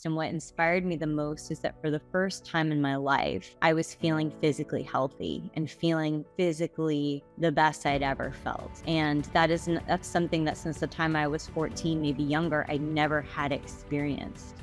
and what inspired me the most is that for the first time in my life, I was feeling physically healthy and feeling physically the best I'd ever felt. And that's something that since the time I was 14, maybe younger, I never had experienced.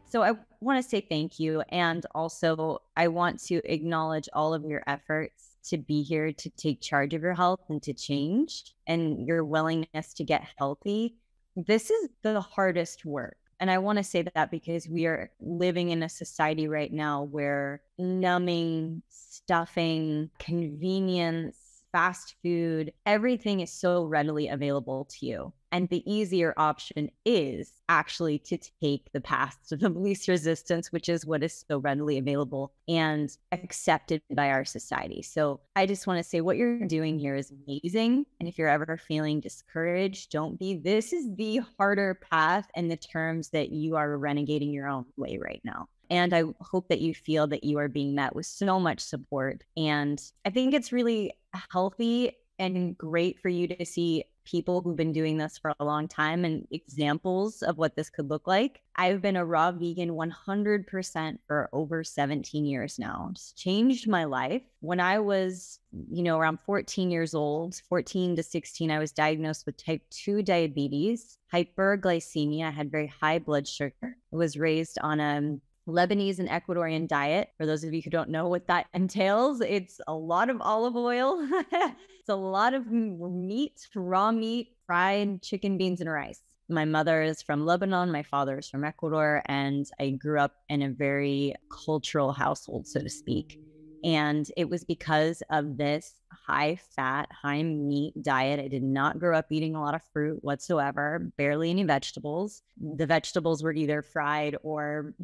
So I want to say thank you. And also, I want to acknowledge all of your efforts to be here to take charge of your health and to change and your willingness to get healthy. This is the hardest work. And I want to say that because we are living in a society right now where numbing, stuffing, convenience, fast food, everything is so readily available to you. And the easier option is actually to take the path of the least resistance, which is what is so readily available and accepted by our society. So I just want to say what you're doing here is amazing. And if you're ever feeling discouraged, don't be. This is the harder path in the terms that you are renegading your own way right now. And I hope that you feel that you are being met with so much support. And I think it's really healthy and great for you to see people who've been doing this for a long time and examples of what this could look like. I've been a raw vegan 100% for over 17 years now. It's changed my life. When I was, around 14 years old, 14 to 16, I was diagnosed with type 2 diabetes, hyperglycemia. I had very high blood sugar. I was raised on a Lebanese and Ecuadorian diet. For those of you who don't know what that entails, it's a lot of olive oil. It's a lot of meat, raw meat, fried chicken, beans, and rice. My mother is from Lebanon. My father is from Ecuador. And I grew up in a very cultural household, so to speak. And it was because of this high fat, high meat diet. I did not grow up eating a lot of fruit whatsoever, barely any vegetables. The vegetables were either fried or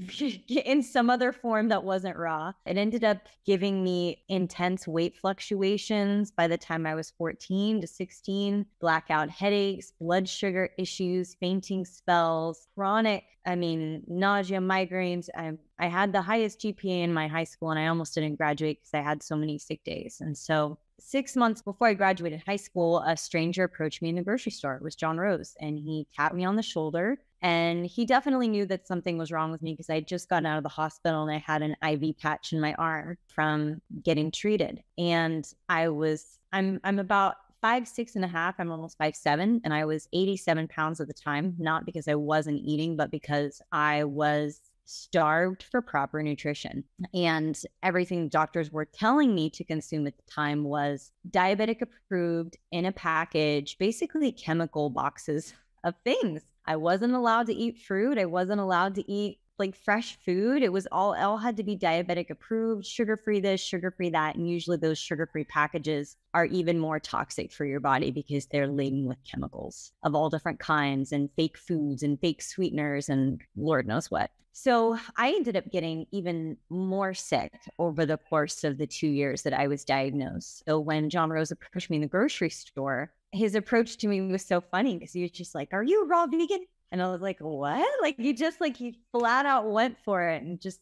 in some other form that wasn't raw. It ended up giving me intense weight fluctuations by the time I was 14 to 16, blackout headaches, blood sugar issues, fainting spells, chronic, nausea, migraines. I had the highest GPA in my high school and I almost didn't graduate because I had so many sick days. And so 6 months before I graduated high school, a stranger approached me in the grocery store. It was John Rose, and he tapped me on the shoulder. And he definitely knew that something was wrong with me because I had just gotten out of the hospital and I had an IV patch in my arm from getting treated. And I'm about 5'6.5". I'm almost 5'7", and I was 87 pounds at the time, not because I wasn't eating, but because I was starved for proper nutrition. And everything doctors were telling me to consume at the time was diabetic approved in a package, basically chemical boxes of things. I wasn't allowed to eat fruit. I wasn't allowed to eat like fresh food. It was all had to be diabetic approved, sugar-free this, sugar-free that. And usually those sugar-free packages are even more toxic for your body because they're laden with chemicals of all different kinds and fake foods and fake sweeteners and Lord knows what. So I ended up getting even more sick over the course of the 2 years that I was diagnosed. So when John Rose approached me in the grocery store, his approach to me was so funny because he was just like, "Are you a raw vegan?" And I was like, "What?" He flat out went for it and just,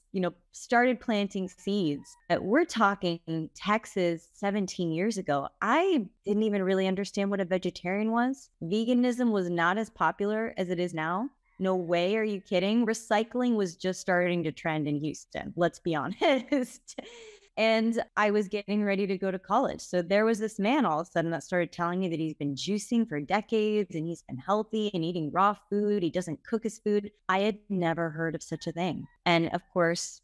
started planting seeds. We're talking Texas 17 years ago. I didn't even really understand what a vegetarian was. Veganism was not as popular as it is now. No way. Are you kidding? Recycling was just starting to trend in Houston. Let's be honest. And I was getting ready to go to college. So there was this man all of a sudden that started telling me that he's been juicing for decades and he's been healthy and eating raw food. He doesn't cook his food. I had never heard of such a thing. And of course,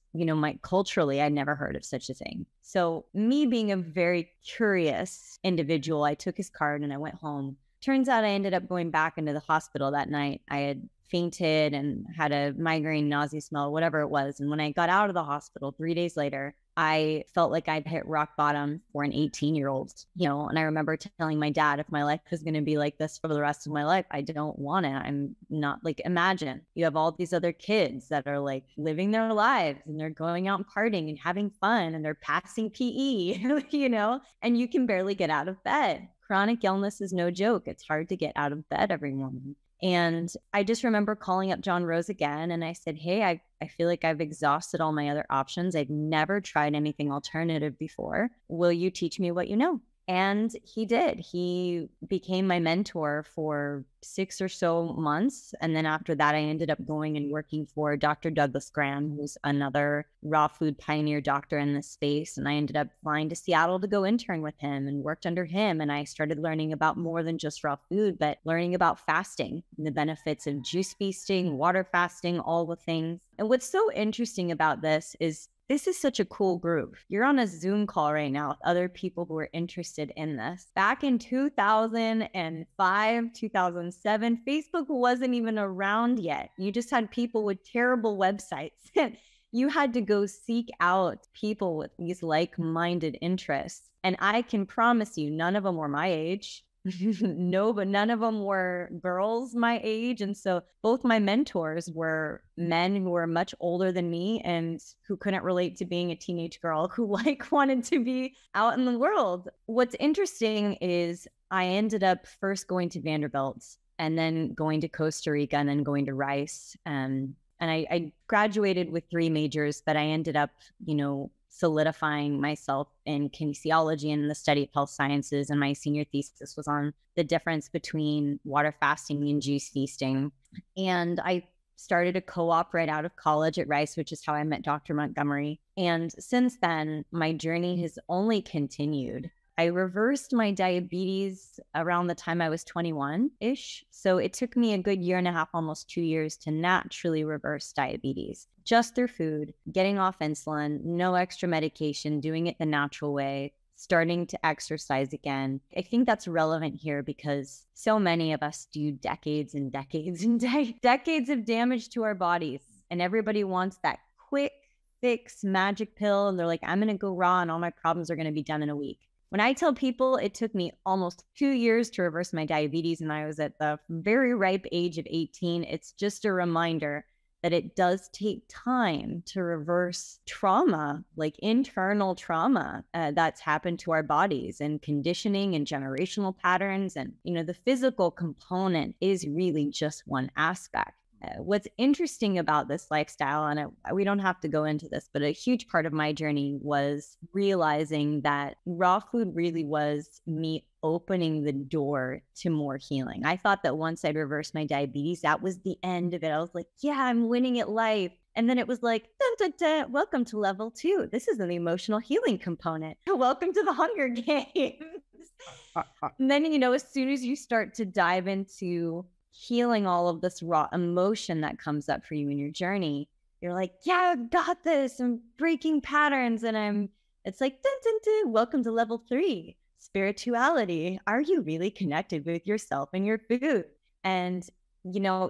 culturally, I never heard of such a thing. So me being a very curious individual, I took his card and I went home. Turns out I ended up going back into the hospital that night. I had fainted and had a migraine, nausea, smell, whatever it was. And when I got out of the hospital 3 days later, I felt like I'd hit rock bottom for an 18-year-old, and I remember telling my dad, if my life is going to be like this for the rest of my life, I don't want it. I'm not imagine you have all these other kids that are living their lives and they're going out and partying and having fun and they're passing PE, and you can barely get out of bed. Chronic illness is no joke. It's hard to get out of bed every morning. And I just remember calling up John Rose again. And I said, hey, I feel like I've exhausted all my other options. I've never tried anything alternative before. Will you teach me what you know? And he did. He became my mentor for 6 or so months. And then after that, I ended up going and working for Dr. Douglas Graham, who's another raw food pioneer doctor in this space. And I ended up flying to Seattle to go intern with him and worked under him. And I started learning about more than just raw food, but learning about fasting and the benefits of juice feasting, water fasting, all the things. And what's so interesting about this is such a cool group. You're on a Zoom call right now with other people who are interested in this. Back in 2005, 2007, Facebook wasn't even around yet. You just had people with terrible websites. You had to go seek out people with these like-minded interests. And I can promise you, none of them were my age. No, but none of them were girls my age. And so both my mentors were men who were much older than me and who couldn't relate to being a teenage girl who wanted to be out in the world. What's interesting is I ended up first going to Vanderbilt and then going to Costa Rica and then going to Rice. And I graduated with 3 majors, but I ended up, solidifying myself in kinesiology and the study of health sciences. And my senior thesis was on the difference between water fasting and juice feasting. And I started a co-op right out of college at Rice, which is how I met Dr. Montgomery. And since then, my journey has only continued. I reversed my diabetes around the time I was 21-ish. So it took me a good 1.5 years, almost 2 years to naturally reverse diabetes, just through food, getting off insulin, no extra medication, doing it the natural way, starting to exercise again. I think that's relevant here because so many of us do decades and decades and decades of damage to our bodies. And everybody wants that quick fix magic pill. And they're like, I'm going to go raw and all my problems are going to be done in a week. When I tell people it took me almost 2 years to reverse my diabetes and I was at the very ripe age of 18, it's just a reminder that it does take time to reverse trauma, like internal trauma that's happened to our bodies and conditioning and generational patterns. And, the physical component is really just one aspect. What's interesting about this lifestyle, and we don't have to go into this, but a huge part of my journey was realizing that raw food really was me opening the door to more healing. I thought that once I'd reversed my diabetes, that was the end of it. I was like, yeah, I'm winning at life. And then it was like, dun, dun, dun, welcome to level 2. This is an emotional healing component. Welcome to the Hunger Games. And then, as soon as you start to dive into healing all of this raw emotion that comes up for you in your journey, you're like, yeah, I got this. I'm breaking patterns. And it's like, dun, dun, dun, welcome to level 3, spirituality. Are you really connected with yourself and your food? And,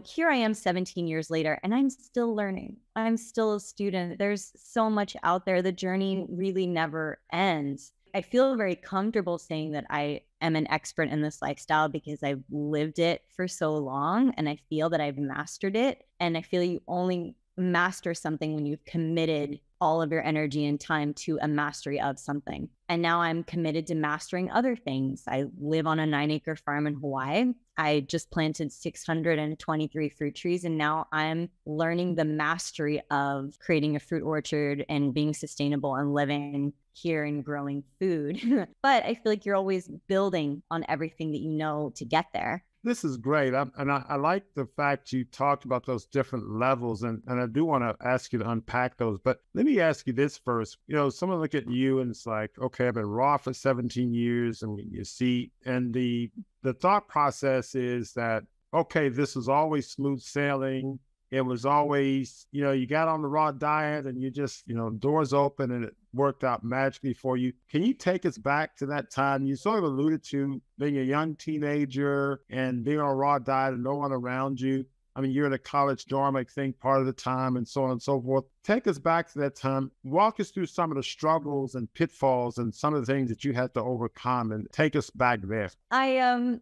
here I am 17 years later, and I'm still learning. I'm still a student. There's so much out there. The journey really never ends. I feel very comfortable saying that I am an expert in this lifestyle because I've lived it for so long and I feel that I've mastered it. And I feel you only master something when you've committed all of your energy and time to a mastery of something. And now I'm committed to mastering other things. I live on a 9-acre farm in Hawaii. I just planted 623 fruit trees, and now I'm learning the mastery of creating a fruit orchard and being sustainable and living here and growing food. But I feel like you're always building on everything that you know to get there. This is great. I like the fact you talked about those different levels, and I do want to ask you to unpack those. But let me ask you this first. Someone look at you and it's like, okay, I've been raw for 17 years, and you see, and the thought process is that, okay, this was always smooth sailing. It was always, you got on the raw diet and you just, doors open and it worked out magically for you. Can you take us back to that time? You sort of alluded to being a young teenager and being on a raw diet and no one around you. I mean, you're in a college dorm, I think, part of the time and so on and so forth. Take us back to that time. Walk us through some of the struggles and pitfalls and some of the things that you had to overcome, and take us back there. I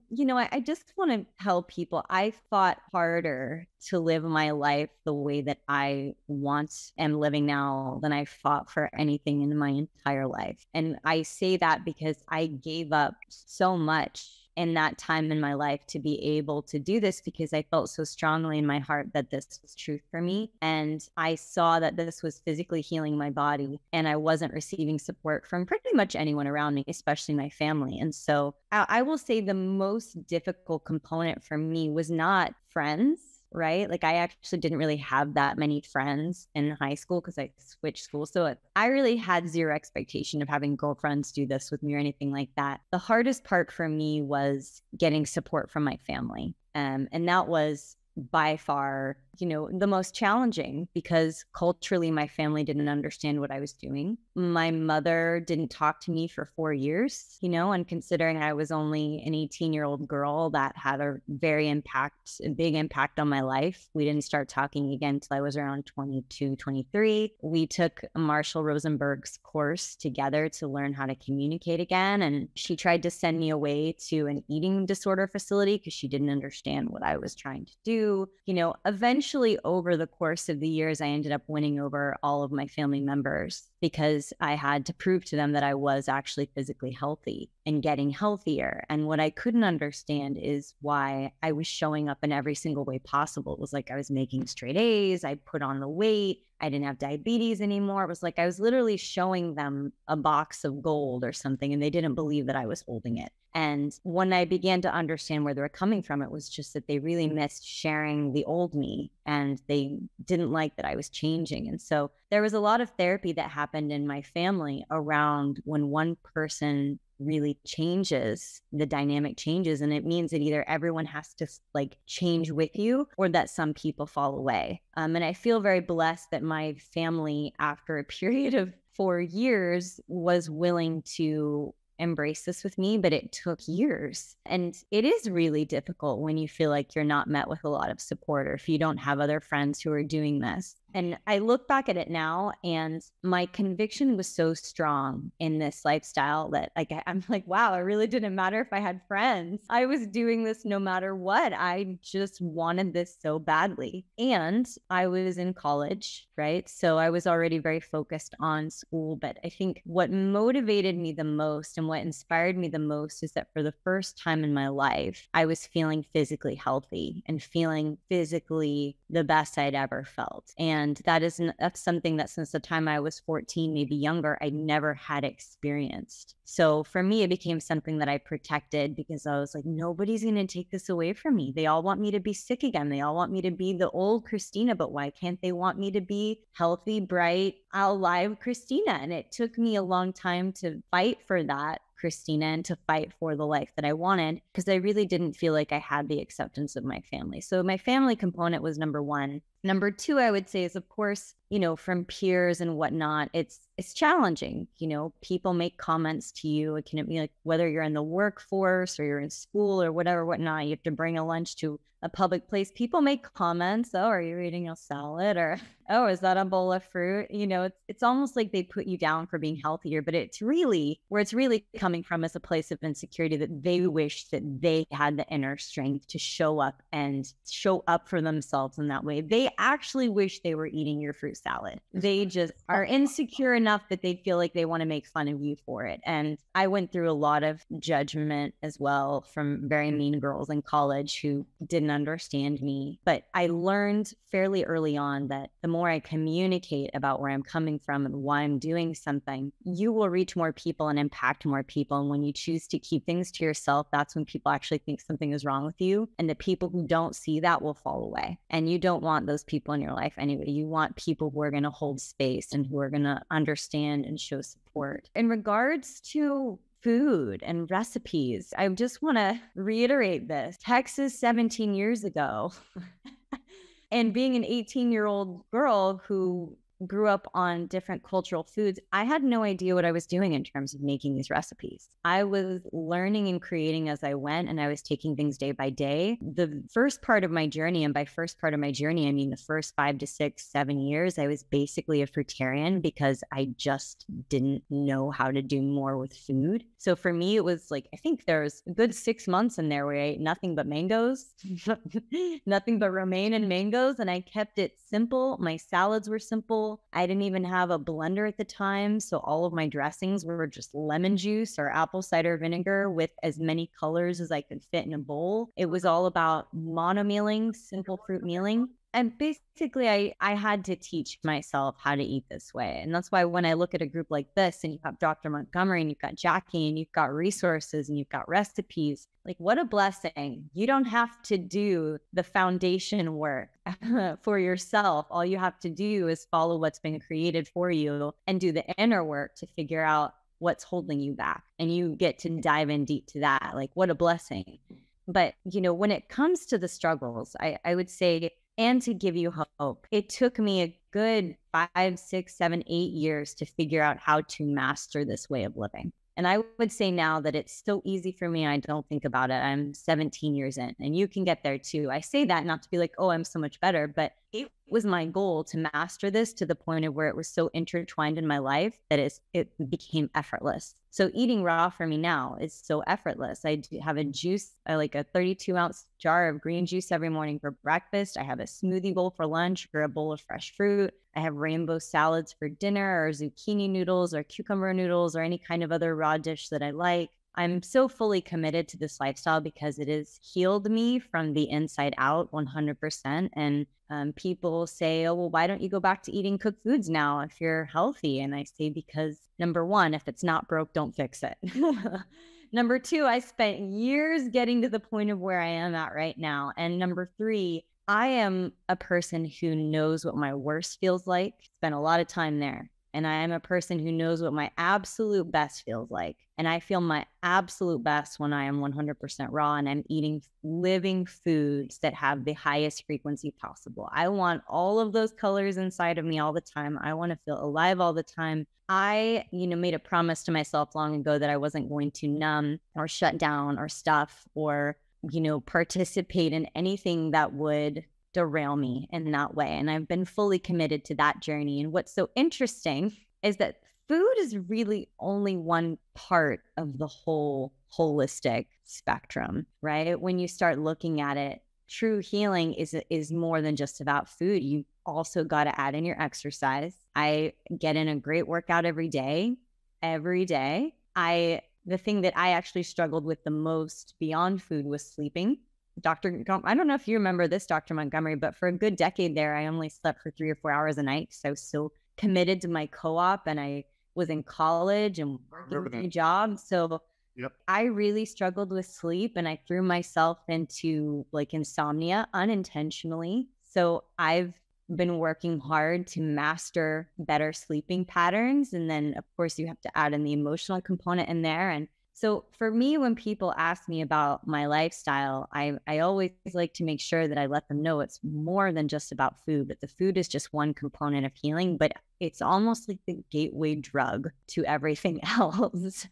just want to tell people I fought harder to live my life the way that I am living now than I fought for anything in my entire life. And I say that because I gave up so much in that time in my life to be able to do this because I felt so strongly in my heart that this was truth for me. And I saw that this was physically healing my body and I wasn't receiving support from pretty much anyone around me, especially my family. And so I will say the most difficult component for me was not friends, right? Like I actually didn't really have that many friends in high school because I switched schools. So I really had zero expectation of having girlfriends do this with me or anything like that. The hardest part for me was getting support from my family. And that was by far, the most challenging because culturally my family didn't understand what I was doing. My mother didn't talk to me for 4 years, and considering I was only an 18-year-old girl, that had a big impact on my life. We didn't start talking again until I was around 22, 23. We took Marshall Rosenberg's course together to learn how to communicate again. And she tried to send me away to an eating disorder facility because she didn't understand what I was trying to do. Eventually over the course of the years, I ended up winning over all of my family members because I had to prove to them that I was actually physically healthy and getting healthier. And what I couldn't understand is why I was showing up in every single way possible. It was like I was making straight A's, I put on the weight, I didn't have diabetes anymore. It was like I was literally showing them a box of gold or something, and they didn't believe that I was holding it. And when I began to understand where they were coming from, it was just that they really missed sharing the old me and they didn't like that I was changing. And so there was a lot of therapy that happened in my family around when one person really changes, the dynamic changes. And it means that either everyone has to change with you or that some people fall away. And I feel very blessed that my family, after a period of 4 years, was willing to embrace this with me, but it took years. And it is really difficult when you feel like you're not met with a lot of support or if you don't have other friends who are doing this. And I look back at it now and my conviction was so strong in this lifestyle that I'm like, wow, it really didn't matter if I had friends. I was doing this no matter what. I just wanted this so badly. And I was in college, right? So I was already very focused on school. But I think what motivated me the most and what inspired me the most is that for the first time in my life, I was feeling physically healthy and feeling physically the best I'd ever felt. And that's something that since the time I was 14, maybe younger, I never had experienced. So for me, it became something that I protected because I was like, nobody's going to take this away from me. They all want me to be sick again. They all want me to be the old Kristina, but why can't they want me to be healthy, bright, alive Kristina? And it took me a long time to fight for that Kristina and to fight for the life that I wanted because I really didn't feel like I had the acceptance of my family. So my family component was number one. Number two, I would say is, of course, from peers and whatnot, it's challenging. People make comments to you. It can be like whether you're in the workforce or you're in school or whatnot, you have to bring a lunch to a public place. People make comments. Oh, are you eating a salad? Or, oh, is that a bowl of fruit? It's almost like they put you down for being healthier, but it's really coming from is a place of insecurity that they wish that they had the inner strength to show up for themselves in that way. They actually wish they were eating your fruit salad. They just are insecure enough that they feel like they want to make fun of you for it. And I went through a lot of judgment as well from very mean girls in college who didn't understand me. But I learned fairly early on that the more I communicate about where I'm coming from and why I'm doing something, you will reach more people and impact more people. And when you choose to keep things to yourself, that's when people actually think something is wrong with you. And the people who don't see that will fall away. And you don't want those people in your life anyway. You want people who are going to hold space and who are going to understand and show support. In regards to food and recipes, I just want to reiterate this. Texas 17 years ago and being an 18-year-old girl who grew up on different cultural foods, I had no idea what I was doing in terms of making these recipes. I was learning and creating as I went, and I was taking things day by day. The first part of my journey, and by first part of my journey, I mean the first 5 to 6, 7 years, I was basically a fruitarian because I just didn't know how to do more with food. So for me, it was like, I think there's a good 6 months in there where I ate nothing but mangoes, nothing but romaine and mangoes, and I kept it simple. My salads were simple. cereal. I didn't even have a blender at the time. So all of my dressings were just lemon juice or apple cider vinegar with as many colors as I could fit in a bowl. It was all about mono-mealing, simple fruit mealing. And basically, I had to teach myself how to eat this way. And that's why when I look at a group like this, and you have Dr. Montgomery, and you've got Jackie, and you've got resources, and you've got recipes, like what a blessing. You don't have to do the foundation work for yourself. All you have to do is follow what's been created for you and do the inner work to figure out what's holding you back. And you get to dive in deep to that. Like what a blessing. But, when it comes to the struggles, I would say, and to give you hope, it took me a good 5, 6, 7, 8 years to figure out how to master this way of living. And I would say now that it's so easy for me. I don't think about it. I'm 17 years in, and you can get there too. I say that not to be like, oh, I'm so much better, but it was my goal to master this to the point of where it was so intertwined in my life that it became effortless. So eating raw for me now is so effortless. I have a juice, like a 32-ounce jar of green juice every morning for breakfast. I have a smoothie bowl for lunch or a bowl of fresh fruit. I have rainbow salads for dinner, or zucchini noodles or cucumber noodles or any kind of other raw dish that I like. I'm so fully committed to this lifestyle because it has healed me from the inside out 100%. And people say, oh, well, why don't you go back to eating cooked foods now if you're healthy? And I say, because number one, if it's not broke, don't fix it. Number two, I spent years getting to the point of where I am at right now. And number three, I am a person who knows what my worst feels like, spent a lot of time there. And I am a person who knows what my absolute best feels like. And I feel my absolute best when I am 100% raw and I'm eating living foods that have the highest frequency possible. I want all of those colors inside of me all the time. I want to feel alive all the time. I, made a promise to myself long ago that I wasn't going to numb or shut down or stuff or, participate in anything that would derail me in that way. And I've been fully committed to that journey. And what's so interesting is that food is really only one part of the whole holistic spectrum, right? When you start looking at it, true healing is more than just about food. You also got to add in your exercise. I get in a great workout every day. The thing that I actually struggled with the most beyond food was sleeping. I don't know if you remember this, Dr. Montgomery, but for a good decade there, I only slept for 3 or 4 hours a night. So I was so committed to my co-op, and I was in college and working a job. So Yep. I really struggled with sleep, and I threw myself into like insomnia unintentionally. So I've been working hard to master better sleeping patterns. And then, of course, you have to add in the emotional component in there. And so for me, when people ask me about my lifestyle, I always like to make sure that I let them know it's more than just about food, but the food is just one component of healing, but it's almost like the gateway drug to everything else.